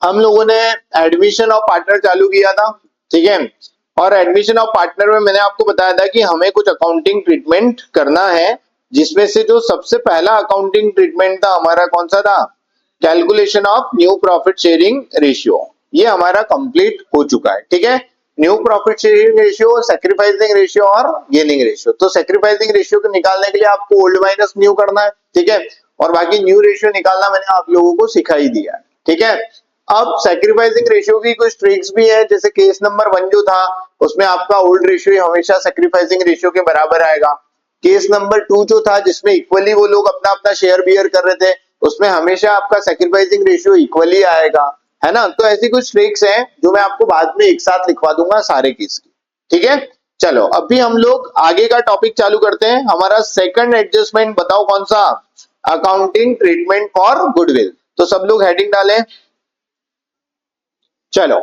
हम लोगों ने एडमिशन ऑफ पार्टनर चालू किया था, ठीक है। और एडमिशन ऑफ पार्टनर में मैंने आपको बताया था कि हमें कुछ अकाउंटिंग ट्रीटमेंट करना है, जिसमें से जो सबसे पहला अकाउंटिंग ट्रीटमेंट था हमारा कौन सा था, calculation of new profit sharing ratio. ये हमारा कंप्लीट हो चुका है, ठीक है। New profit sharing ratio, sacrificing ratio और गेनिंग रेशियो। तो सैक्रिफाइसिंग रेशियो को निकालने के लिए आपको ओल्ड माइनस न्यू करना है, ठीक है। और बाकी न्यू रेशियो निकालना मैंने आप लोगों को सिखा ही दिया है, ठीक है। अब सैक्रिफाइसिंग रेशियो की कुछ ट्रिक्स भी है, जैसे केस नंबर 1 जो था उसमें आपका ओल्ड रेशियो हमेशा सैक्रिफाइसिंग रेशियो के बराबर आएगा। केस नंबर 2 जो था जिसमें इक्वली वो लोग अपना अपना शेयर बियर कर रहे थे, उसमें हमेशा आपका सैक्रिफाइसिंग रेशियो इक्वली आएगा, है ना। तो ऐसी कुछ ट्रिक्स हैं जो मैं आपको बाद में एक साथ लिखवा दूंगा सारे केस की, ठीक है। चलो अभी हम लोग आगे का टॉपिक चालू करते हैं। हमारा सेकंड एडजस्टमेंट बताओ कौन सा, अकाउंटिंग ट्रीटमेंट फॉर गुडविल। तो सब लोग हेडिंग डालें। चलो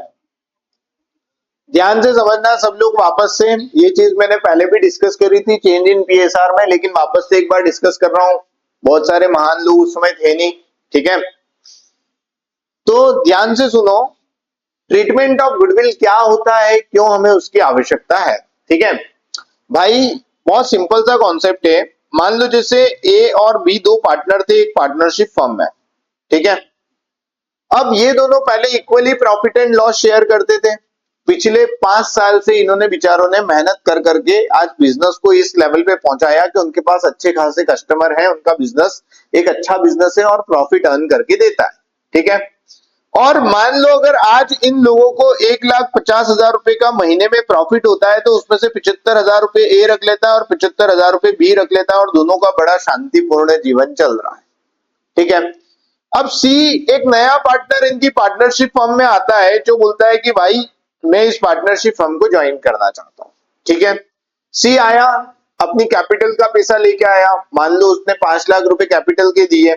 ध्यान से समझना सब लोग वापस से, ये चीज मैंने पहले भी डिस्कस करी थी चेंज इन पीएसआर में, लेकिन वापस से एक बार डिस्कस कर रहा हूं, बहुत सारे महान लोग उस समय थे नहीं, ठीक है। तो ध्यान से सुनो, ट्रीटमेंट ऑफ गुडविल क्या होता है, क्यों हमें उसकी आवश्यकता है, ठीक है भाई। बहुत सिंपल सा कॉन्सेप्ट है। मान लो जैसे ए और बी दो पार्टनर थे एक पार्टनरशिप फर्म में, ठीक है। अब ये दोनों पहले equally profit and loss share करते थे। पिछले 5 साल से इन्होंने बेचारों ने मेहनत कर करके आज बिजनेस को इस लेवल पे पहुंचाया कि उनके पास अच्छे खासे कस्टमर हैं, उनका बिजनेस एक अच्छा बिजनेस है और प्रॉफिट अर्न करके देता है, ठीक है। और मान लो अगर आज इन लोगों को 1,50,000 रुपए का महीने में प्रॉफिट होता है, तो उसमें से 75,000 रुपए ए रख लेता है और 75,000 रुपए बी रख लेता है और दोनों का बड़ा शांतिपूर्ण जीवन चल रहा है, ठीक है। अब सी एक नया पार्टनर इनकी पार्टनरशिप फर्म में आता है जो बोलता है कि भाई मैं इस पार्टनरशिप फर्म को ज्वाइन करना चाहता हूं, ठीक है। सी आया, अपनी कैपिटल का पैसा लेके आया, मान लो उसने 5 लाख रुपए कैपिटल के दिए,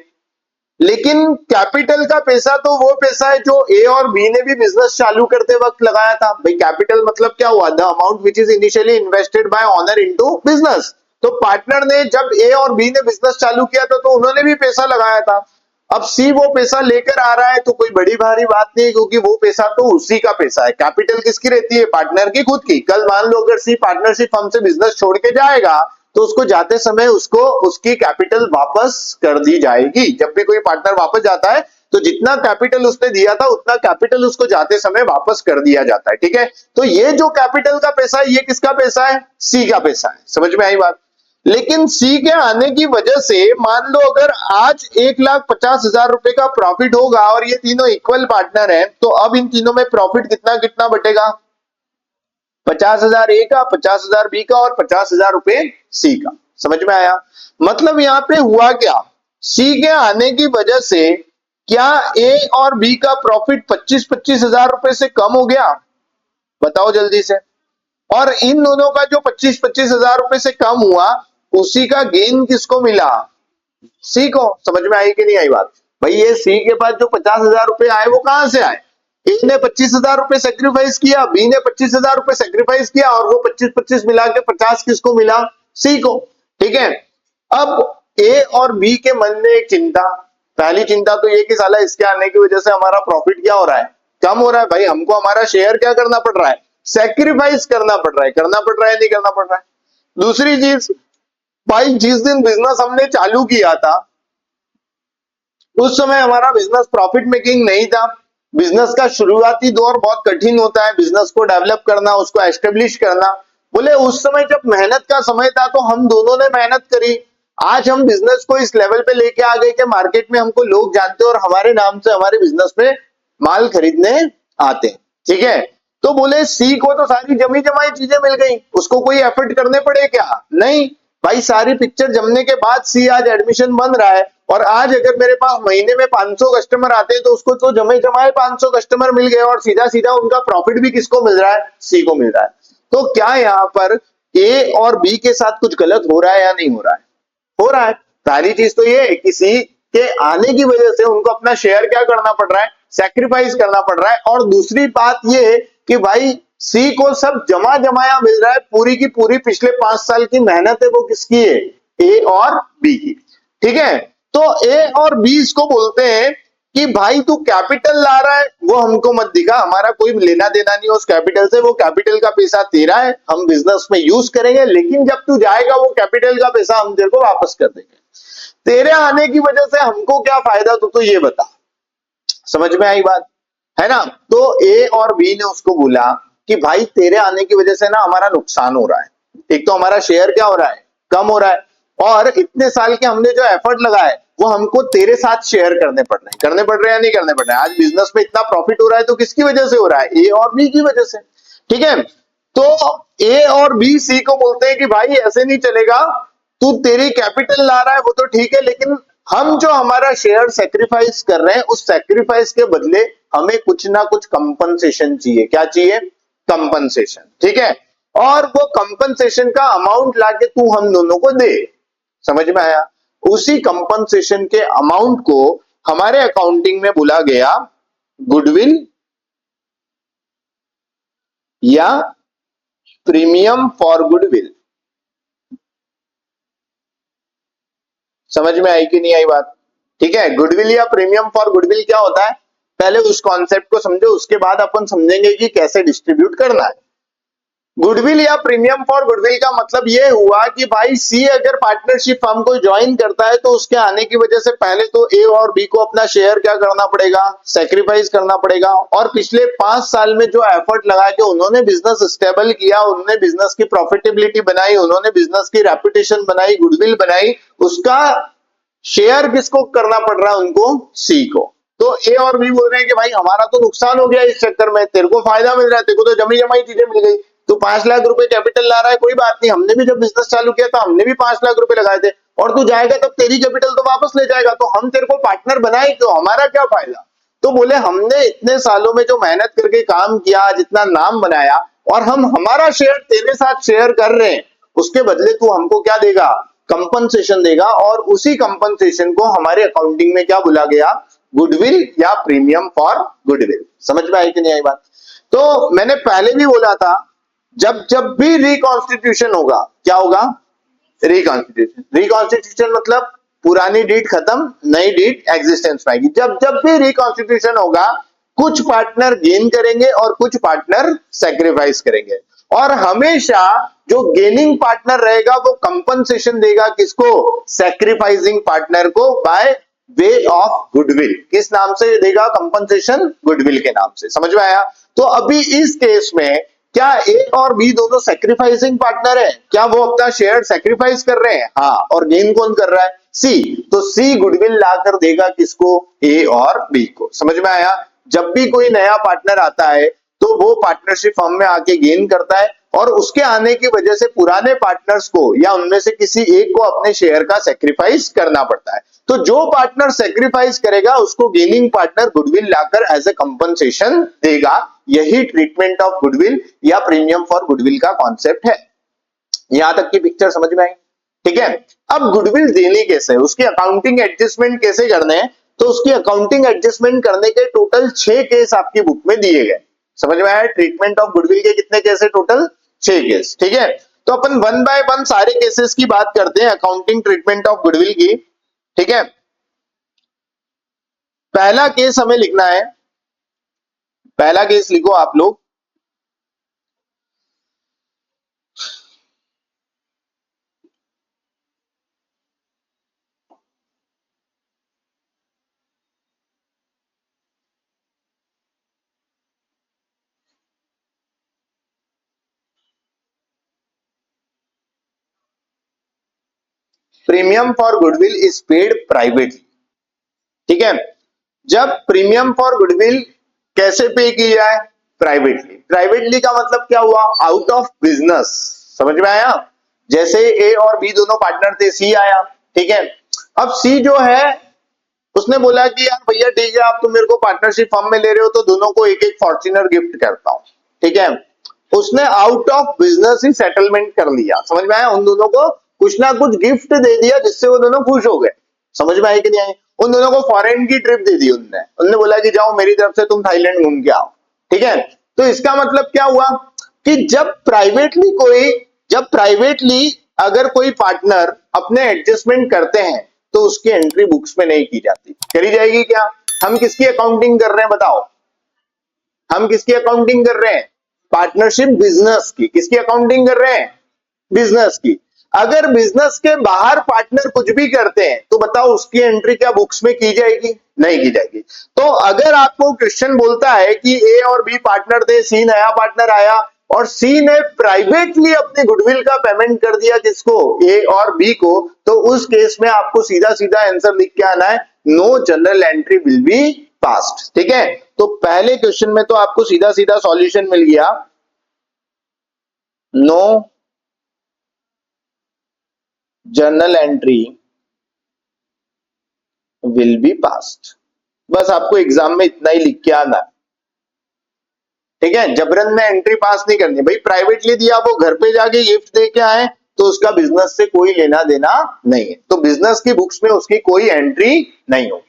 लेकिन कैपिटल का पैसा तो वो पैसा है जो ए और बी ने भी बिजनेस चालू करते वक्त लगाया था। भाई कैपिटल मतलब क्या हुआ, the amount which is initially invested bye owner into business. तो पार्टनर ने जब ए और बी ने बिजनेस चालू किया था तो उन्होंने भी पैसा लगाया था। अब सी वो पैसा लेकर आ रहा है तो कोई बड़ी भारी बात नहीं है, क्योंकि वो पैसा तो उसी का पैसा है। कैपिटल किसकी रहती है, पार्टनर की खुद की। कल मान लो अगर सी पार्टनरशिप फर्म से बिजनेस छोड़ के जाएगा तो उसको जाते समय उसको उसकी कैपिटल वापस कर दी जाएगी। जब भी कोई पार्टनर वापस जाता है तो जितना कैपिटल उसने दिया था उतना कैपिटल उसको जाते समय वापस कर दिया जाता है, ठीक है। तो ये जो कैपिटल का पैसा है ये किसका पैसा है, सी का पैसा है। समझ में आई बात। लेकिन सी के आने की वजह से मान लो अगर आज 1,50,000 रुपए का प्रॉफिट होगा और ये तीनों इक्वल पार्टनर हैं, तो अब इन तीनों में प्रॉफिट कितना कितना बटेगा, 50,000 ए का, 50,000 बी का और 50,000 रुपए सी का। समझ में आया। मतलब यहां पे हुआ क्या, सी के आने की वजह से क्या ए और बी का प्रॉफिट 25-25 हजार रुपए से कम हो गया, बताओ जल्दी से। और इन दोनों का जो 25-25 हजार रुपए से कम हुआ उसी का गेन किसको मिला, सी को। समझ में आई कि नहीं आई बात। भाई ये सी के पास जो 50,000 रुपए आए वो कहां से आए, ए ने 25,000 रुपए सेक्रीफाइस किया, बी ने 25,000 रुपए सेक्रीफाइस किया और वो 25-25 मिला के 50 किसको मिला, सी को, ठीक है। अब ए और बी के मन में एक चिंता, पहली चिंता तो ये कि साला इसके आने की वजह से हमारा प्रॉफिट क्या हो रहा है, कम हो रहा है। भाई हमको हमारा शेयर क्या करना पड़ रहा है, सेक्रीफाइस करना पड़ रहा है, करना पड़ रहा है नहीं करना पड़ रहा है। दूसरी चीज, भाई जिस दिन बिजनेस हमने चालू किया था उस समय हमारा बिजनेस प्रॉफिट मेकिंग नहीं था। बिजनेस का शुरुआती दौर बहुत कठिन होता है, बिजनेस को डेवलप करना, उसको एस्टेब्लिश करना। बोले उस समय जब मेहनत का समय था तो हम दोनों ने मेहनत करी। आज हम बिजनेस को इस लेवल पे लेके आ गए कि मार्केट में हमको लोग जानते हैं और हमारे नाम से हमारे बिजनेस में माल खरीदने आते हैं, ठीक है। तो बोले सी को तो सारी जमी जमाई चीजें मिल गई, उसको कोई एफर्ट करने पड़े क्या, नहीं। भाई सारी पिक्चर जमने के बाद सी आज एडमिशन बन रहा है और आज अगर मेरे पास महीने में 500 कस्टमर आते हैं तो उसको तो जमे जमाए 500 कस्टमर मिल गए और सीधा सीधा उनका प्रॉफिट भी किसको मिल रहा है, सी को मिल रहा है। तो क्या यहाँ पर ए और बी के साथ कुछ गलत हो रहा है या नहीं हो रहा है, हो रहा है। पहली चीज तो ये है कि सी के आने की वजह से उनको अपना शेयर क्या करना पड़ रहा है, सैक्रिफाइस करना पड़ रहा है। और दूसरी बात ये है कि भाई सी को सब जमा जमाया मिल रहा है, पूरी की पूरी पिछले 5 साल की मेहनत है वो किसकी है, ए और बी की, ठीक है। तो ए और बी इसको बोलते हैं कि भाई तू कैपिटल ला रहा है वो हमको मत दिखा, हमारा कोई लेना देना नहीं उस कैपिटल से, वो कैपिटल का पैसा तेरा है, हम बिजनेस में यूज करेंगे, लेकिन जब तू जाएगा वो कैपिटल का पैसा हम तेरे को वापस कर देंगे। तेरे आने की वजह से हमको क्या फायदा, तू तो ये बता। समझ में आई बात, है ना? तो ए और बी ने उसको बोला कि भाई तेरे आने की वजह से ना हमारा नुकसान हो रहा है, एक तो हमारा शेयर क्या हो रहा है, कम हो रहा है, और इतने साल के हमने जो एफर्ट लगाए वो हमको तेरे साथ शेयर करने पड़ रहे हैं, करने पड़ रहे हैं या नहीं करने पड़ रहे हैं? आज बिजनेस में इतना प्रॉफिट हो रहा है तो किसकी वजह से हो रहा है? ए और बी की वजह से। ठीक है, तो ए और बी सी को बोलते हैं कि भाई ऐसे नहीं चलेगा, तू तेरी कैपिटल ला रहा है वो तो ठीक है, लेकिन हम जो हमारा शेयर सेक्रीफाइस कर रहे हैं उस सेक्रीफाइस के बदले हमें कुछ ना कुछ कंपनसेशन चाहिए। क्या चाहिए? कंपनसेशन। ठीक है, और वो कंपनसेशन का अमाउंट लाके तू हम दोनों को दे। समझ में आया? उसी कंपनसेशन के अमाउंट को हमारे अकाउंटिंग में बोला गया गुडविल या प्रीमियम फॉर गुडविल। समझ में आई कि नहीं आई बात? ठीक है, गुडविल या प्रीमियम फॉर गुडविल क्या होता है, पहले उस कॉन्सेप्ट को समझो, उसके बाद अपन समझेंगे कि कैसे डिस्ट्रीब्यूट करना है। गुडविल या प्रीमियम फॉर गुडविल का मतलब ये हुआ कि भाई सी अगर पार्टनरशिप फर्म को ज्वाइन करता है तो उसके आने की वजह से पहले तो ए और बी को अपना शेयर क्या करना पड़ेगा, सेक्रीफाइस करना पड़ेगा, और पिछले 5 साल में जो एफर्ट लगा के उन्होंने बिजनेस स्टेबल किया, उन्होंने बिजनेस की प्रॉफिटेबिलिटी बनाई, उन्होंने बिजनेस की रेपुटेशन बनाई, गुडविल बनाई, उसका शेयर किसको करना पड़ रहा है? उनको, सी को। तो ए और बी बोल रहे हैं कि भाई हमारा तो नुकसान हो गया इस चक्कर में, तेरे को फायदा मिल रहा है, तेरे को तो जमी जमाई चीजें मिल गई, तू 5 लाख रुपए कैपिटल ला रहा है, कोई बात नहीं, हमने भी जब बिजनेस चालू किया था हमने भी 5 लाख रुपए लगाए थे, और तू जाएगा तब तेरी कैपिटल तो वापस ले जाएगा, तो हम तेरे को पार्टनर बनाए क्यों, हमारा क्या फायदा? तो बोले हमने इतने सालों में जो मेहनत करके काम किया, जितना नाम बनाया, और हम हमारा शेयर तेरे साथ शेयर कर रहे हैं, उसके बदले तू हमको क्या देगा? कंपनसेशन देगा, और उसी कंपनसेशन को हमारे अकाउंटिंग में क्या बोला गया? गुडविल या प्रीमियम फॉर गुडविल। समझ में आई कि नहीं आई बात? तो मैंने पहले भी बोला था, जब जब भी रिकॉन्स्टिट्यूशन होगा, क्या होगा? रिकॉन्स्टिट्यूशन। रिकॉन्स्टिट्यूशन मतलब पुरानी डीड खत्म, नई डीड एग्जिस्टेंस में आएगी। जब जब भी रिकॉन्स्टिट्यूशन होगा, कुछ पार्टनर गेन करेंगे और कुछ पार्टनर सेक्रीफाइस करेंगे, और हमेशा जो गेनिंग पार्टनर रहेगा वो कंपनसेशन देगा किसको? सेक्रीफाइसिंग पार्टनर को, बाय वे ऑफ गुडविल। किस नाम से देगा कंपनसेशन? गुडविल के नाम से। समझ में आया? तो अभी इस केस में क्या ए और बी दोनों सेक्रीफाइसिंग पार्टनर है? क्या वो अपना शेयर सेक्रीफाइस कर रहे हैं? हाँ, और गेन कौन कर रहा है? सी। तो सी गुडविल लाकर देगा किसको? ए और बी को। समझ में आया? जब भी कोई नया पार्टनर आता है तो वो पार्टनरशिप फर्म में आके गेन करता है, और उसके आने की वजह से पुराने पार्टनर्स को या उनमें से किसी एक को अपने शेयर का सेक्रीफाइस करना पड़ता है। तो जो पार्टनर सेक्रीफाइस करेगा उसको गेनिंग पार्टनर गुडविल लाकर एज ए कंपनसेशन देगा। यही ट्रीटमेंट ऑफ गुडविल या प्रीमियम फॉर गुडविल का कॉन्सेप्ट है। यहां तक की पिक्चर समझ में आई? ठीक है, अब गुडविल देनी कैसे, उसकी अकाउंटिंग एडजस्टमेंट कैसे करने हैं, तो उसकी अकाउंटिंग एडजस्टमेंट करने के टोटल 6 केस आपकी बुक में दिए गए। समझ में आया? ट्रीटमेंट ऑफ गुडविल के कितने केस है? Total 6 case. ठीक है, तो अपन वन बाय वन सारे केसेस की बात करते हैं अकाउंटिंग ट्रीटमेंट ऑफ गुडविल की। ठीक है, पहला केस हमें लिखना है, पहला केस लिखो आप लोग, premium for goodwill is paid privately. ठीक है, जब प्रीमियम फॉर गुडविल कैसे पे की जाए? प्राइवेटली। प्राइवेटली का मतलब क्या हुआ? Out of business. समझ में आया? जैसे ए और बी दोनों पार्टनर थे, सी आया। ठीक है, अब सी जो है उसने बोला कि यार भैया ठीक है, आप तो मेरे को पार्टनरशिप फर्म में ले रहे हो तो दोनों को एक एक फॉर्च्यूनर गिफ्ट करता हूं। ठीक है, उसने out of business he settlement कर लिया। समझ में आया? उन दोनों को कुछ ना कुछ गिफ्ट दे दिया जिससे वो दोनों खुश हो गए। समझ में आई कि नहीं आई? उन दोनों को फॉरेन की ट्रिप दे दी उनने बोला कि जाओ मेरी तरफ से तुम थाईलैंड घूम के आओ। ठीक है, तो इसका मतलब क्या हुआ कि जब प्राइवेटली अगर कोई पार्टनर अपने एडजस्टमेंट करते हैं तो उसकी एंट्री बुक्स में नहीं की जाती। करी जाएगी क्या? हम किसकी अकाउंटिंग कर रहे हैं बताओ? हम किसकी अकाउंटिंग कर रहे हैं? पार्टनरशिप बिजनेस की। किसकी अकाउंटिंग कर रहे हैं? बिजनेस की। अगर बिजनेस के बाहर पार्टनर कुछ भी करते हैं तो बताओ उसकी एंट्री क्या बुक्स में की जाएगी? नहीं की जाएगी। तो अगर आपको क्वेश्चन बोलता है कि ए और बी पार्टनर थे, सी नया पार्टनर आया और सी ने प्राइवेटली अपने गुडविल का पेमेंट कर दिया किसको? ए और बी को, तो उस केस में आपको सीधा सीधा आंसर लिख के आना है, no journal entry will be passed. ठीक है, तो पहले क्वेश्चन में तो आपको सीधा सीधा सॉल्यूशन मिल गया, no journal entry will be passed. बस आपको एग्जाम में इतना ही लिख के आना है। ठीक है, जबरन में एंट्री पास नहीं करनी भाई। प्राइवेटली दिया, वो घर पे जाके गिफ्ट दे के आए तो उसका बिजनेस से कोई लेना देना नहीं है, तो बिजनेस की बुक्स में उसकी कोई एंट्री नहीं होगी।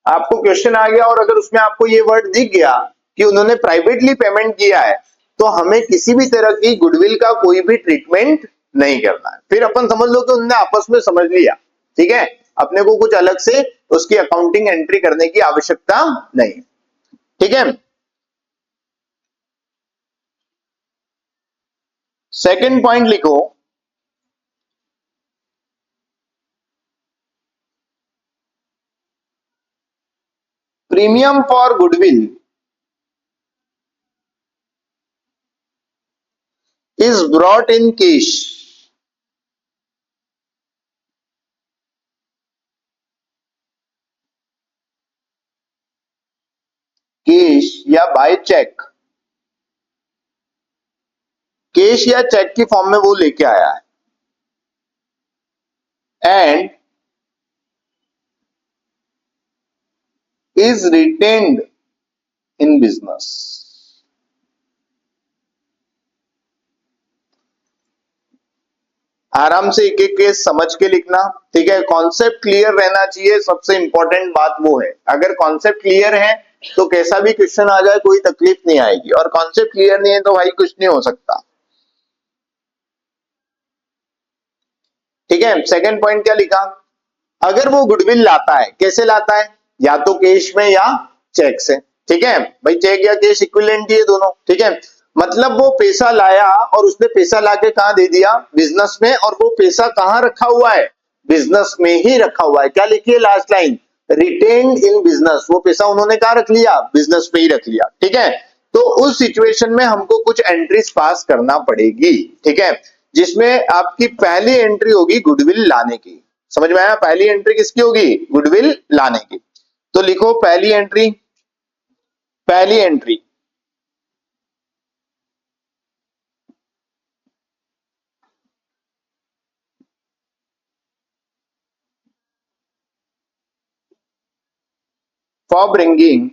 आपको क्वेश्चन आ गया और अगर उसमें आपको ये वर्ड दिख गया कि उन्होंने प्राइवेटली पेमेंट किया है, तो हमें किसी भी तरह की गुडविल का कोई भी ट्रीटमेंट नहीं करना है। फिर अपन समझ लो कि उन्होंने आपस में समझ लिया, ठीक है, अपने को कुछ अलग से उसकी अकाउंटिंग एंट्री करने की आवश्यकता नहीं। ठीक है, सेकंड पॉइंट लिखो, premium for goodwill is brought in cash या बाय चेक। कैश या चेक की फॉर्म में वो लेके आया है and is retained in business. आराम से एक एक केस समझ के लिखना। ठीक है, कॉन्सेप्ट क्लियर रहना चाहिए, सबसे इंपॉर्टेंट बात वो है। अगर कॉन्सेप्ट क्लियर है तो कैसा भी क्वेश्चन आ जाए कोई तकलीफ नहीं आएगी, और कॉन्सेप्ट क्लियर नहीं है तो भाई कुछ नहीं हो सकता। ठीक है, सेकंड पॉइंट क्या लिखा? अगर वो गुडविल लाता है, कैसे लाता है? या तो कैश में या चेक से। ठीक है भाई, चेक या कैश इक्विवेलेंट ही है दोनों। ठीक है, मतलब वो पैसा लाया और उसने पैसा लाके कहां दे दिया? बिजनेस में। और वो पैसा कहां रखा हुआ है? बिजनेस में ही रखा हुआ है। क्या लिखिए last line? Retained in business. वो पैसा उन्होंने कहां रख लिया? बिजनेस में ही रख लिया। ठीक है, तो उस सिचुएशन में हमको कुछ एंट्रीज पास करना पड़ेगी। ठीक है, जिसमें आपकी पहली एंट्री होगी गुडविल लाने की। समझ में आया? पहली एंट्री किसकी होगी? गुडविल लाने की। तो लिखो पहली एंट्री, पहली entry for bringing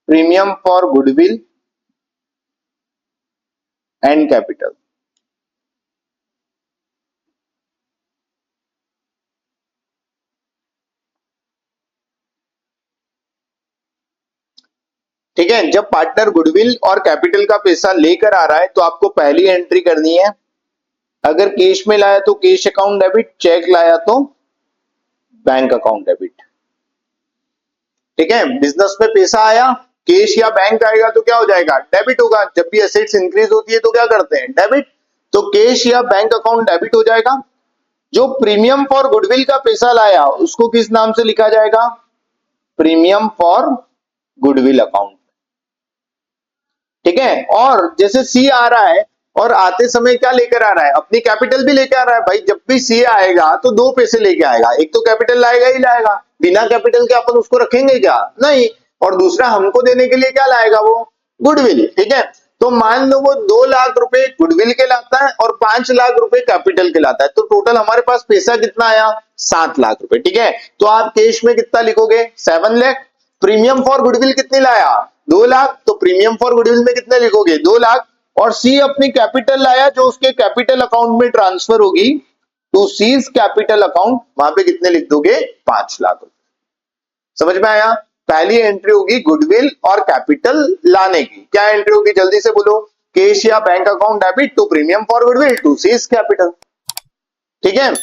premium for goodwill and capital. ठीक है, जब पार्टनर गुडविल और कैपिटल का पैसा लेकर आ रहा है तो आपको पहली एंट्री करनी है। अगर कैश में लाया तो कैश अकाउंट डेबिट, चेक लाया तो बैंक अकाउंट डेबिट। ठीक है, बिजनेस में पैसा आया, कैश या बैंक आएगा तो क्या हो जाएगा? डेबिट होगा। जब भी एसेट्स इंक्रीज होती है तो क्या करते हैं? डेबिट। तो कैश या बैंक अकाउंट डेबिट हो जाएगा। जो प्रीमियम फॉर गुडविल का पैसा लाया उसको किस नाम से लिखा जाएगा? Premium for goodwill account. ठीक है, और जैसे सी आ रहा है और आते समय क्या लेकर आ रहा है? अपनी कैपिटल भी लेकर आ रहा है। भाई जब भी सी आएगा तो दो पैसे लेके आएगा, एक तो कैपिटल लाएगा ही लाएगा, बिना कैपिटल के अपन उसको रखेंगे क्या? नहीं। और दूसरा हमको देने के लिए क्या लाएगा? वो गुडविल। ठीक है, तो मान लो वो 2 लाख रुपए गुडविल के लाता है और 5 लाख रुपए कैपिटल के लाता है, तो टोटल हमारे पास पैसा कितना आया? 7 लाख रुपए। ठीक है, तो आप कैश में कितना लिखोगे? 7 लाख। प्रीमियम फॉर गुडविल कितनी लाया? 2 लाख। तो प्रीमियम फॉर गुडविल में कितने लिखोगे? 2 लाख। और सी अपनी कैपिटल लाया जो उसके कैपिटल अकाउंट में ट्रांसफर होगी टू सीज कैपिटल अकाउंट, वहां पे कितने लिख दोगे? 5 लाख रुपए। समझ में आया? पहली एंट्री होगी गुडविल और कैपिटल लाने की। क्या एंट्री होगी? जल्दी से बोलो। कैश या bank account debit to premium for goodwill to C's capital. ठीक है।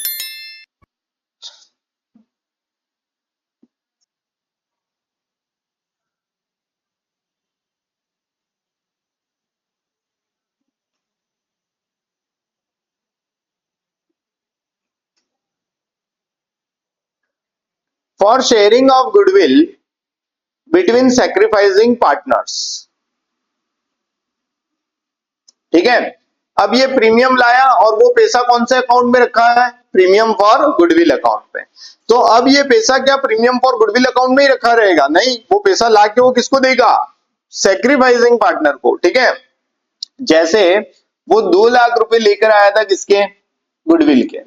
For sharing of goodwill between sacrificing partners, ठीक है। अब ये प्रीमियम लाया और वो पैसा कौन से अकाउंट में रखा है, प्रीमियम फॉर गुडविल अकाउंट में। तो अब ये पैसा क्या प्रीमियम फॉर गुडविल अकाउंट में ही रखा रहेगा? नहीं, वो पैसा लाके वो किसको देगा, सेक्रीफाइसिंग पार्टनर को, ठीक है। जैसे वो 2 लाख रुपए लेकर आया था किसके, गुडविल के,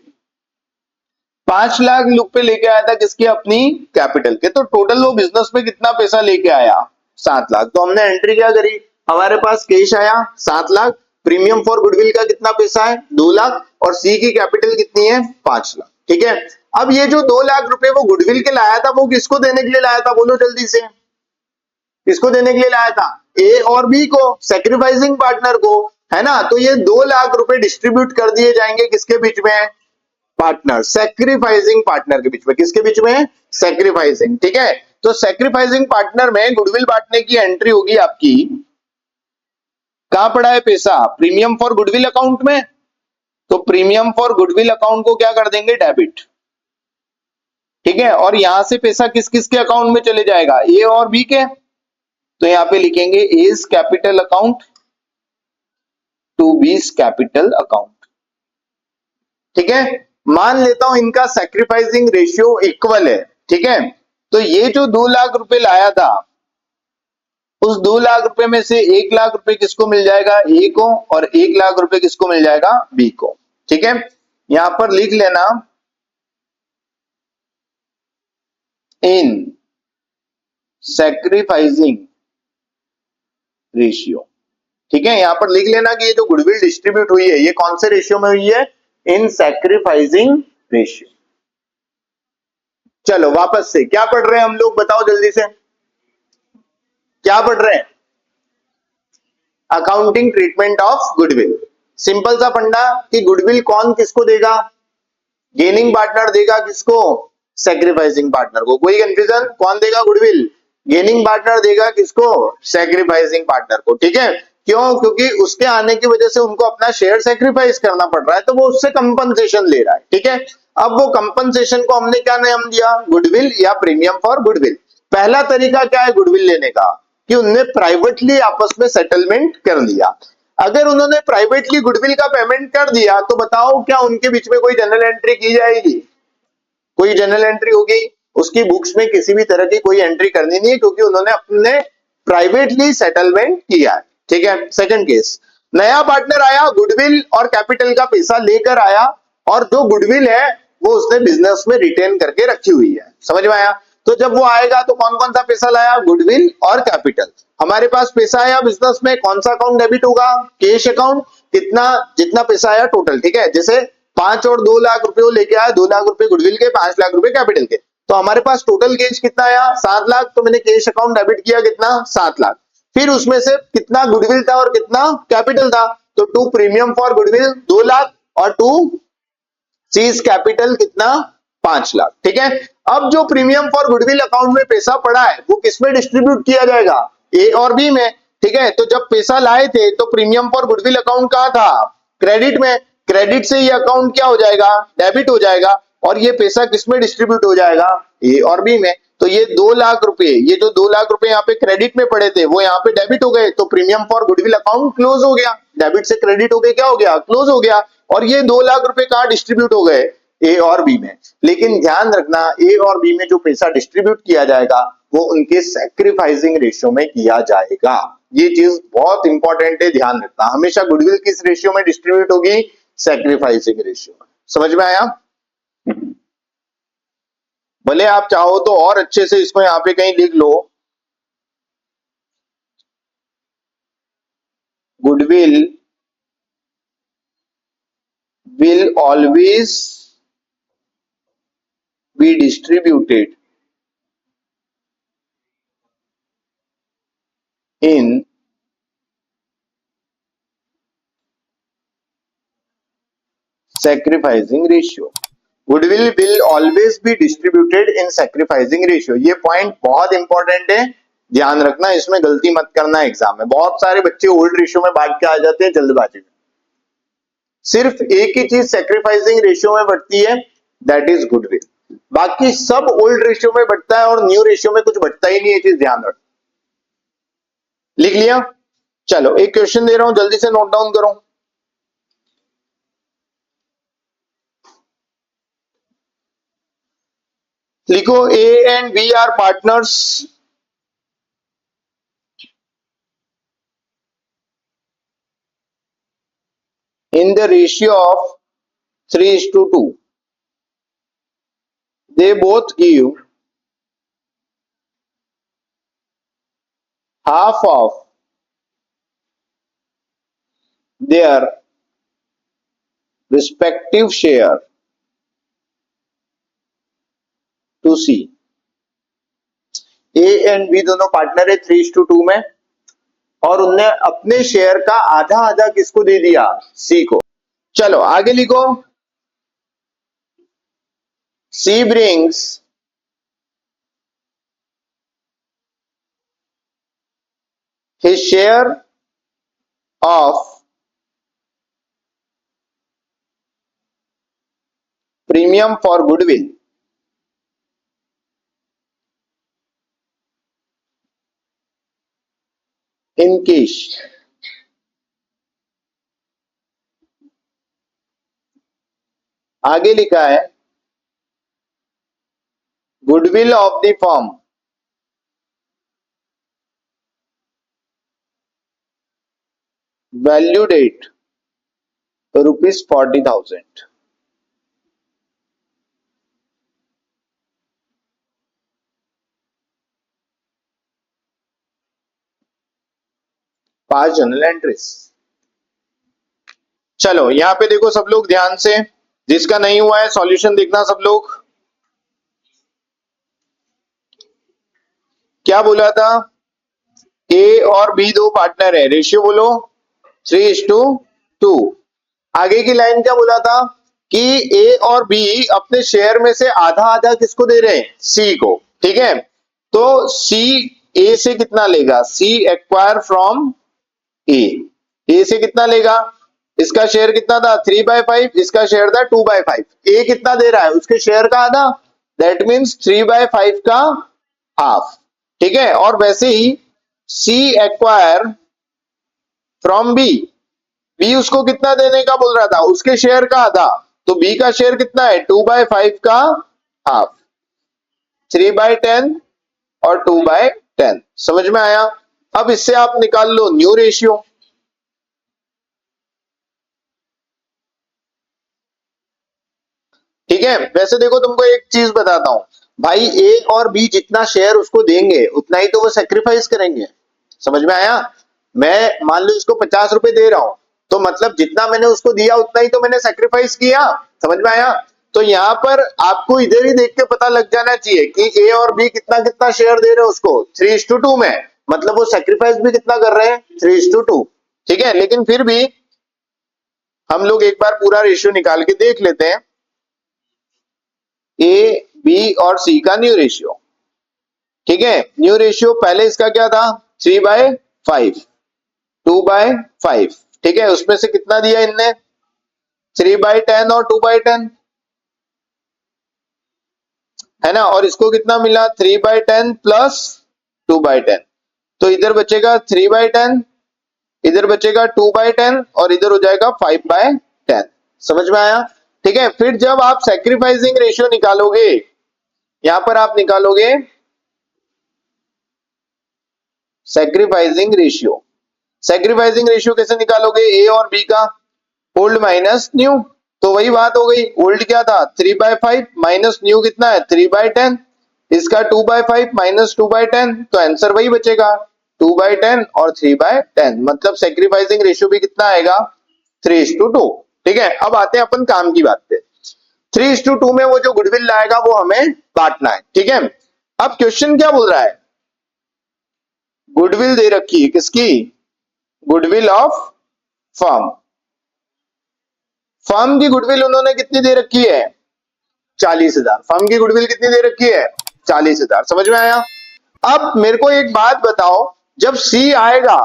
5 लाख रुपए लेके आया था किसके, अपनी कैपिटल के। तो टोटल वो बिजनेस में कितना पैसा लेके आया, 7 लाख। तो हमने एंट्री क्या करी, हमारे पास कैश आया 7 लाख, प्रीमियम फॉर गुडविल का कितना पैसा है 2 लाख, और सी की कैपिटल कितनी है 5 लाख, ठीक है। अब ये जो 2 लाख रुपए वो गुडविल के लाया था, वो किसको देने के लिए लाया था, बोलो जल्दी से, किसको देने के लिए लाया था, ए और बी को, सेक्रीफाइसिंग पार्टनर को, है ना। तो ये 2 लाख रुपए डिस्ट्रीब्यूट कर दिए जाएंगे किसके बीच में, पार्टनर, सेक्रीफाइसिंग पार्टनर के बीच में। किसके बीच में, सेक्रीफाइसिंग, ठीक है। तो सेक्रीफाइसिंग पार्टनर में गुडविल बांटने की एंट्री होगी आपकी, कहां पड़ा है पैसा, प्रीमियम फॉर गुडविल अकाउंट में। तो प्रीमियम फॉर गुडविल अकाउंट को क्या कर देंगे, डेबिट, ठीक है। और यहां से पैसा किस किस के अकाउंट में चले जाएगा, ए और बी के। तो यहां पे लिखेंगे A's capital account to B's capital account, ठीक है। मान लेता हूं इनका सैक्रिफाइसिंग रेशियो इक्वल है, ठीक है। तो ये जो 2 लाख रुपए लाया था, उस 2 लाख रुपए में से 1 लाख रुपए किसको मिल जाएगा, ए को, और 1 लाख रुपए किसको मिल जाएगा, बी को, ठीक है। यहां पर लिख लेना इन सैक्रिफाइसिंग रेशियो, ठीक है। यहां पर लिख लेना कि ये जो गुडविल डिस्ट्रीब्यूट हुई है ये कौन से रेशियो में हुई है, इन सैक्रिफाइसिंग रेशियो। चलो वापस से क्या पढ़ रहे हैं हम लोग, बताओ जल्दी से, क्या पढ़ रहे हैं, accounting treatment of goodwill. Simple सा फंडा कि गुडविल कौन किसको देगा, गेनिंग पार्टनर देगा किसको, सेक्रीफाइसिंग पार्टनर को। कोई कंफ्यूजन, कौन देगा गुडविल, गेनिंग पार्टनर देगा किसको, सेक्रीफाइसिंग पार्टनर को, ठीक है। क्यों, क्योंकि उसके आने की वजह से उनको अपना शेयर सेक्रीफाइस करना पड़ रहा है, तो वो उससे कंपनसेशन ले रहा है, ठीक है। अब वो कंपनसेशन को हमने क्या नाम दिया, गुडविल या प्रीमियम फॉर गुडविल। पहला तरीका क्या है गुडविल लेने का, कि उनने प्राइवेटली आपस में सेटलमेंट कर लिया। अगर उन्होंने प्राइवेटली गुडविल का पेमेंट कर दिया तो बताओ क्या उनके बीच में कोई जनरल एंट्री की जाएगी, कोई जनरल एंट्री होगी, उसकी बुक्स में किसी भी तरह की कोई एंट्री करनी नहीं है, क्योंकि उन्होंने अपने प्राइवेटली सेटलमेंट किया है, ठीक है। सेकंड केस, नया पार्टनर आया, गुडविल और कैपिटल का पैसा लेकर आया, और जो गुडविल है वो उसने बिजनेस में रिटेन करके रखी हुई है, समझ में आया। तो जब वो आएगा तो कौन कौन सा पैसा लाया, गुडविल और कैपिटल। हमारे पास पैसा आया बिजनेस में, कौन सा अकाउंट डेबिट होगा, कैश अकाउंट, कितना, जितना पैसा आया टोटल, ठीक है। जैसे 5 और 2 लाख रुपए वो लेके आया, 2 लाख रुपए गुडविल के, 5 लाख रुपए कैपिटल के। तो हमारे पास टोटल कैश कितना आया 7 लाख, तो मैंने कैश अकाउंट डेबिट किया कितना, 7 लाख। फिर उसमें से कितना गुडविल था और कितना कैपिटल था, तो 2 प्रीमियम फॉर गुडविल 2 लाख, और 2 सीज कैपिटल कितना, 5 लाख, ठीक है। अब जो प्रीमियम फॉर गुडविल अकाउंट में पैसा पड़ा है वो किसमें डिस्ट्रीब्यूट किया जाएगा, ए और बी में, ठीक है। तो जब पैसा लाए थे तो प्रीमियम फॉर गुडविल अकाउंट कहां था, क्रेडिट में, क्रेडिट से ये अकाउंट क्या हो जाएगा, डेबिट हो जाएगा, और ये पैसा किसमें डिस्ट्रीब्यूट हो जाएगा, ए और बी में। तो ये 2 लाख रुपए, ये जो 2 लाख रुपए यहाँ पे क्रेडिट में पड़े थे वो यहाँ पे डेबिट हो गए, तो premium for goodwill account close हो गया, डेबिट से क्रेडिट हो गए क्या हो गया, क्लोज हो गया। और ये 2 लाख रुपए कहां डिस्ट्रीब्यूट हो गए, ए और बी में। लेकिन ध्यान रखना ए और बी में जो पैसा डिस्ट्रीब्यूट किया जाएगा वो उनके सैक्रिफाइसिंग रेशियो में किया जाएगा। ये चीज बहुत इंपॉर्टेंट है, ध्यान रखना, हमेशा गुडविल किस रेशियो में डिस्ट्रीब्यूट होगी, सैक्रिफाइसिंग रेशियो में। समझ में आया, भले आप चाहो तो और अच्छे से इसको यहाँ पे कहीं लिख लो, goodwill will always be distributed in sacrificing ratio. Goodwill will always be distributed in sacrificing ratio. ये पॉइंट बहुत इंपॉर्टेंट है, ध्यान रखना, इसमें गलती मत करना एग्जाम में। बहुत सारे बच्चे ओल्ड रेशियो में भाग के आ जाते हैं जल्दबाजी में। सिर्फ एक ही चीज सैक्रिफाइसिंग रेशियो में बढ़ती है, दैट इज गुडविल। बाकी सब ओल्ड रेशियो में बढ़ता है और न्यू रेशियो में कुछ बढ़ता ही नहीं है, चीज ध्यान रखना। लिख लिया? चलो एक क्वेश्चन दे रहा हूं, जल्दी से नोट डाउन करो। लिखो A and B are partners in the ratio of 3:2. They both give half of their respective share to C. A and B दोनों पार्टनर है 3:2 में, और उनने अपने शेयर का आधा आधा किसको दे दिया? सी को। चलो आगे लिखो। सी brings his share of premium for goodwill in cash। आगे लिखा है goodwill of the firm valued at ₹40,000। पांच जर्नल एंट्रीज। चलो यहां पे देखो सब लोग ध्यान से, जिसका नहीं हुआ है सॉल्यूशन देखना सब लोग। क्या बोला था? ए और बी दो पार्टनर है, रेशियो बोलो 3:2। आगे की लाइन क्या बोला था कि ए और बी अपने शेयर में से आधा आधा किसको दे रहे हैं? सी को। ठीक है, तो सी ए से कितना लेगा? सी एक्वायर फ्रॉम ए। ए से कितना लेगा? इसका शेयर कितना था? 3/5, इसका शेयर था 2/5। ए कितना दे रहा है? उसके शेयर का आधा, दैट मीन्स 3/5 का हाफ। ठीक है, और वैसे ही सी एक्वायर फ्रॉम बी। बी उसको कितना देने का बोल रहा था? उसके शेयर का आधा, तो बी का शेयर कितना है? 2/5 का हाफ। 3/10 और 2/10। समझ में आया? अब इससे आप निकाल लो न्यू रेशियो। ठीक है, वैसे देखो तुमको एक चीज बताता हूं भाई, ए और बी जितना शेयर उसको देंगे उतना ही तो वो सेक्रीफाइस करेंगे। समझ में आया? मैं मान लो इसको 50 रुपए दे रहा हूं, तो मतलब जितना मैंने उसको दिया उतना ही तो मैंने सेक्रीफाइस किया। समझ में आया? तो यहाँ पर आपको इधर ही देख के पता लग जाना चाहिए कि ए और बी कितना कितना शेयर दे रहे हैं उसको 3:2 में, मतलब वो सेक्रीफाइस भी कितना कर रहे हैं? 3:2। ठीक है, लेकिन फिर भी हम लोग एक बार पूरा रेशियो निकाल के देख लेते हैं। ए बी और सी का न्यू रेशियो। ठीक है, न्यू रेशियो पहले इसका क्या था? 3/5, 2/5। ठीक है, उसमें से कितना दिया इनने? 3/10 और 2/10, है ना? और इसको कितना मिला? 3/10 प्लस 2/10। तो इधर बचेगा 3/10, इधर बचेगा 2/10 और इधर हो जाएगा 5/10। समझ में आया? ठीक है, फिर जब आप सैक्रिफाइसिंग रेशियो निकालोगे, यहां पर आप निकालोगे सैक्रिफाइसिंग रेशियो। सैक्रिफाइसिंग रेशियो कैसे निकालोगे? ए और बी का ओल्ड माइनस न्यू। तो वही बात हो गई, ओल्ड क्या था? 3/5 माइनस न्यू कितना है? 3/10। इसका 2/5 माइनस 2/10, तो आंसर वही बचेगा 2/10 और 3/10। मतलब सैक्रिफाइसिंग रेशियो भी कितना आएगा? 3:2। ठीक है, अब आते हैं अपन काम की बात पे। 3:2 में वो जो गुडविल लाएगा वो हमें बांटना है। ठीक है, अब क्वेश्चन क्या बोल रहा है? गुडविल दे रखी है, किसकी? Goodwill of firm. फर्म की गुडविल उन्होंने कितनी दे रखी है? 40,000। फर्म की गुडविल कितनी दे रखी है? 40,000। समझ में आया? अब मेरे को एक बात बताओ, जब सी आएगा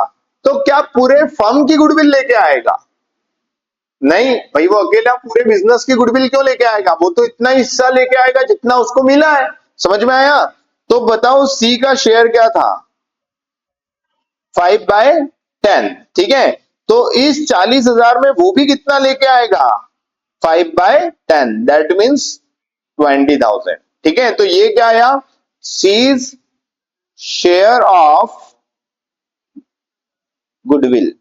तो क्या पूरे फर्म की गुडविल लेके आएगा? नहीं भाई, वो अकेला पूरे बिजनेस की गुडविल क्यों लेके आएगा? वो तो इतना हिस्सा लेके आएगा जितना उसको मिला है। समझ में आया? तो बताओ सी का शेयर क्या था? 5/10। ठीक है, तो इस 40,000 में वो भी कितना लेके आएगा? 5/10, दैट मीन्स 20,000। ठीक है, तो ये क्या आया? C's share of goodwill.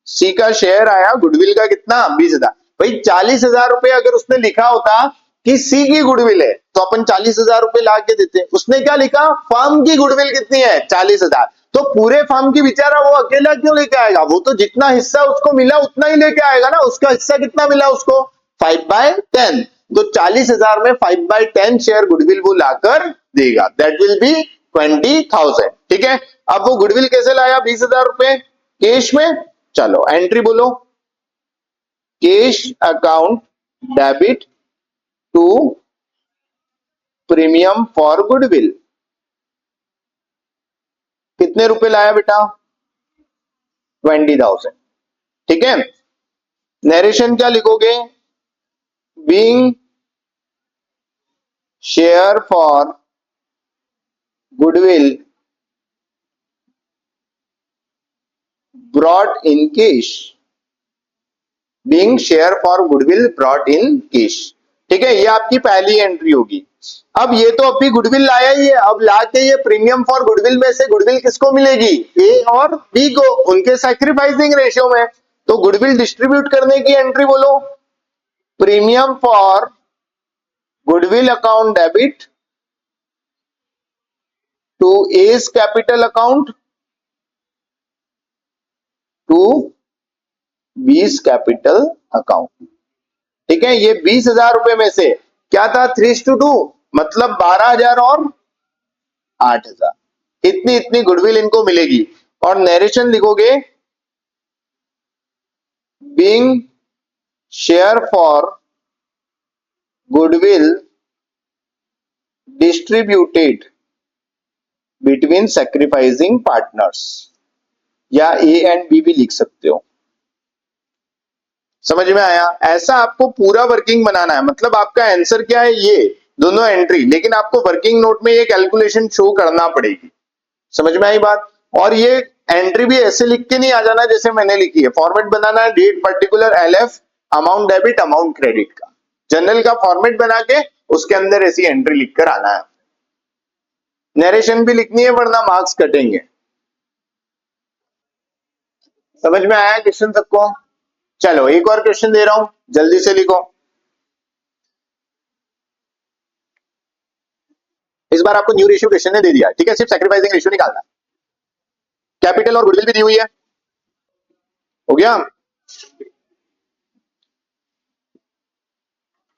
C का शेयर आया गुडविल का कितना? 20,000। भाई 40,000 रुपए अगर उसने लिखा होता कि सी की गुडविल है तो अपन 40,000 रुपए ला के देते। उसने क्या लिखा? फर्म की गुडविल कितनी है? 40,000। तो पूरे फर्म की बेचारा वो अकेला क्यों लेके आएगा? वो तो जितना हिस्सा उसको मिला उतना ही लेके आएगा ना। उसका हिस्सा कितना मिला उसको? 5/10। तो 40,000 में 5/10 शेयर गुडविल वो लाकर देगा, दैट विल बी 20,000। ठीक है, अब वो गुडविल कैसे लाया? 20,000 रुपए कैश में। चलो एंट्री बोलो, cash account debit to premium for goodwill. कितने रुपए लाया बेटा? 20,000। ठीक है, नरेशन क्या लिखोगे? Being share for goodwill brought in cash. Being share for goodwill brought in cash. ठीक है, ये आपकी पहली एंट्री होगी। अब ये तो अभी गुडविल लाया ही है, अब लाके ये प्रीमियम फॉर गुडविल में से गुडविल किसको मिलेगी? ए और बी को, उनके सैक्रिफाइसिंग रेशियो में। तो गुडविल डिस्ट्रीब्यूट करने की एंट्री बोलो, premium for goodwill account debit to A's capital account to B's capital account. ठीक है, ये 20,000 रुपए में से क्या था? 3:2, मतलब 12,000 और 8,000। इतनी इतनी गुडविल इनको मिलेगी। और नरेशन लिखोगे, being share for goodwill distributed between sacrificing partners, या ए एंड बी भी लिख सकते हो। समझ में आया? ऐसा आपको पूरा वर्किंग बनाना है। मतलब आपका आंसर क्या है? ये दोनों एंट्री, लेकिन आपको वर्किंग नोट में ये कैलकुलेशन शो करना पड़ेगी। समझ में आई बात? और ये एंट्री भी ऐसे लिख के नहीं आ जाना जैसे मैंने लिखी है। फॉर्मेट बनाना है, date particular, LF, amount debit, amount credit का जनरल का फॉर्मेट बना के उसके अंदर ऐसी एंट्री लिखकर आना है। नरेशन भी लिखनी है वरना मार्क्स कटेंगे। समझ में आया क्वेश्चन सबको? चलो एक और क्वेश्चन दे रहा हूं, जल्दी से लिखो। इस बार आपको न्यू रेशियो क्वेश्चन ने दे दिया। ठीक है, सिर्फ सैक्रिफाइसिंग रेशियो निकालना है। कैपिटल और गुडविल भी दी हुई है। हो गया?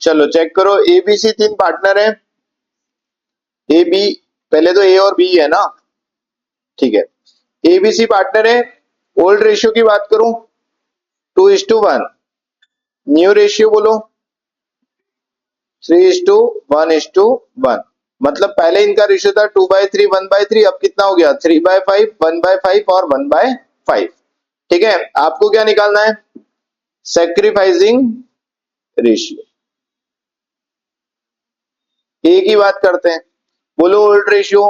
चलो चेक करो, ए बी सी 3 पार्टनर है। ए बी, पहले तो ए और बी है ना। ठीक है, ए बी सी पार्टनर है। ओल्ड रेशियो की बात करूं, 2:1। न्यू रेशियो बोलो, 3:1:1। मतलब पहले इनका रेशियो था 2/3 1/3, अब कितना हो गया? 3/5 1/5 और 1/5। ठीक है, आपको क्या निकालना है? Sacrificing ratio. ए की बात करते हैं, बोलो old ratio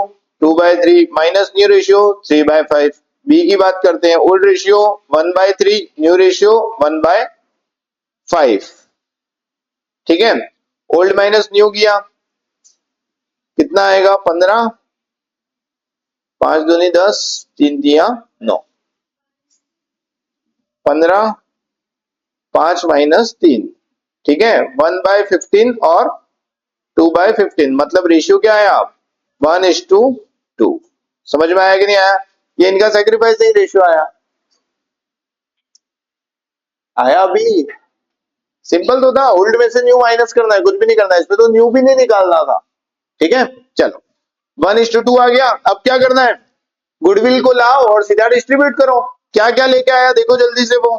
2/3 minus new ratio 3/5। B की बात करते हैं, ओल्ड रेशियो 1/3, न्यू रेशियो 1/5। ठीक है, ओल्ड माइनस न्यू किया, कितना आएगा? 15, 5 दूनी 10, 3 दिया 9। 15, 5 माइनस 3। ठीक है, 1/15 और 2/15, मतलब रेशियो क्या है आप? 1:2। समझ में आया कि नहीं आया? ये इनका सैक्रिफाइसिंग रेशियो आया। आया अभी? सिंपल तो था, ओल्ड में से न्यू माइनस करना है, कुछ भी नहीं करना है इसमें, तो न्यू भी नहीं निकालना था। ठीक है, चलो 1:2 आ गया। अब क्या करना है? गुडविल को लाओ और सीधा डिस्ट्रीब्यूट करो। क्या क्या लेके आया देखो जल्दी से। वो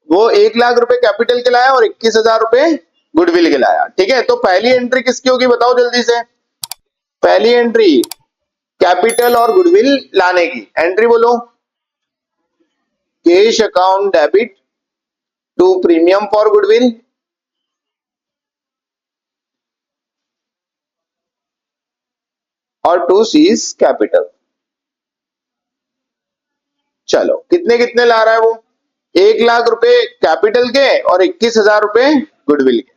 वो 1 लाख रुपए कैपिटल के लाया और 21,000 रुपए गुडविल के लाया। ठीक है, तो पहली एंट्री किसकी होगी बताओ जल्दी से। पहली एंट्री कैपिटल और गुडविल लाने की एंट्री बोलो। Cash account debit to premium for goodwill और टू सीज कैपिटल। चलो कितने कितने ला रहा है वो, 1 लाख रुपए कैपिटल के और 21,000 रुपए गुडविल के।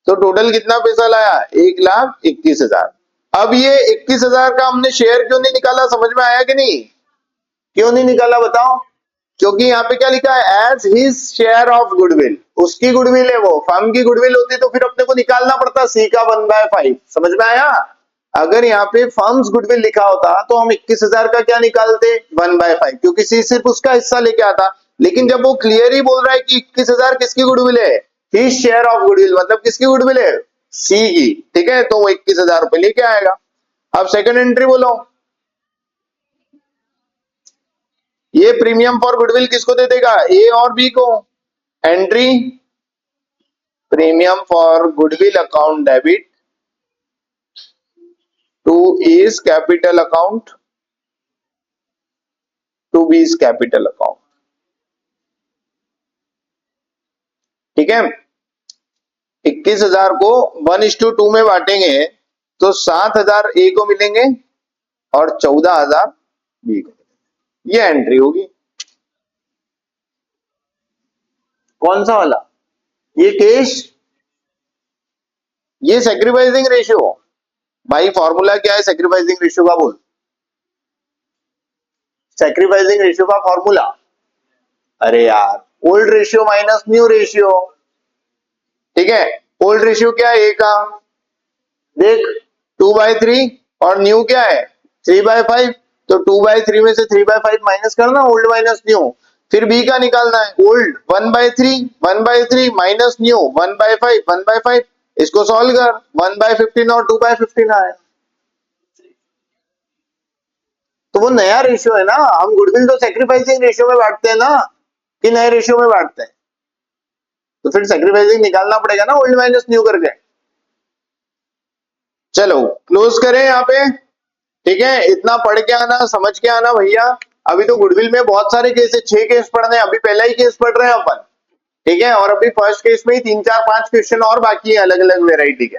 तो टोटल कितना पैसा लाया, 1,21,000। अब ये 21,000 का हमने शेयर क्यों नहीं निकाला, समझ में आया कि नहीं, क्यों नहीं निकाला बताओ। क्योंकि यहाँ पे क्या लिखा है, A's his share of goodwill, उसकी गुडविल है वो, फर्म की गुडविल होती तो फिर अपने को निकालना पड़ता सी का 1/5। समझ में आया। अगर यहाँ पे फर्म्स गुडविल लिखा होता तो हम 21,000 का क्या निकालते, 1/5, क्योंकि सी सिर्फ उसका हिस्सा लेके आता। लेकिन जब वो क्लियर ही बोल रहा है कि 21,000 किसकी गुडविल है, हिज शेयर ऑफ गुडविल, मतलब किसकी गुडविल है, सी की। ठीक है, तो वो 21,000 रुपए लेके आएगा। अब सेकंड एंट्री बोलो, ये प्रीमियम फॉर गुडविल किसको दे देगा, ए और बी को। Entry premium for goodwill account debit to A's capital account to B's capital account. ठीक है, 21,000 को 1:2 में बांटेंगे तो 7,000 ए को मिलेंगे और 14,000 बी को। ये एंट्री होगी। कौन सा वाला, ये कैश, ये सैक्रिफाइसिंग रेशियो। भाई फॉर्मूला क्या है सैक्रिफाइसिंग रेशियो का, बोल। सैक्रिफाइसिंग रेशियो का फॉर्मूला, अरे यार, old ratio minus new ratio. ठीक है, ओल्ड रेशियो क्या है, ए का, देख 2/3 और न्यू क्या है 3/5। तो 2/3 में से 3/5 माइनस करना, ओल्ड माइनस न्यू। फिर बी का निकालना है, ओल्ड 1/3 माइनस न्यू 1/5 1/5। इसको सॉल्व कर, 1/15 और 2/15 आया। तो वो नया रेशियो है ना, हम गुडविल तो सैक्रिफाइसिंग रेशियो में बांटते हैं ना, कि नए रेशियो में बांटते हैं। तो फिर सैक्रिफाइसिंग निकालना पड़ेगा ना, ओल्ड माइनस न्यू करके। चलो क्लोज करें यहाँ पे। ठीक है, इतना पढ़ के आना, समझ के आना भैया। अभी तो गुडविल में बहुत सारे केस है, 6 केस पढ़ने हैं, अभी पहला ही केस पढ़ रहे हैं अपन। ठीक है, और अभी फर्स्ट केस में ही 3 4 5 क्वेश्चन और बाकी है अलग अलग वेराइटी के।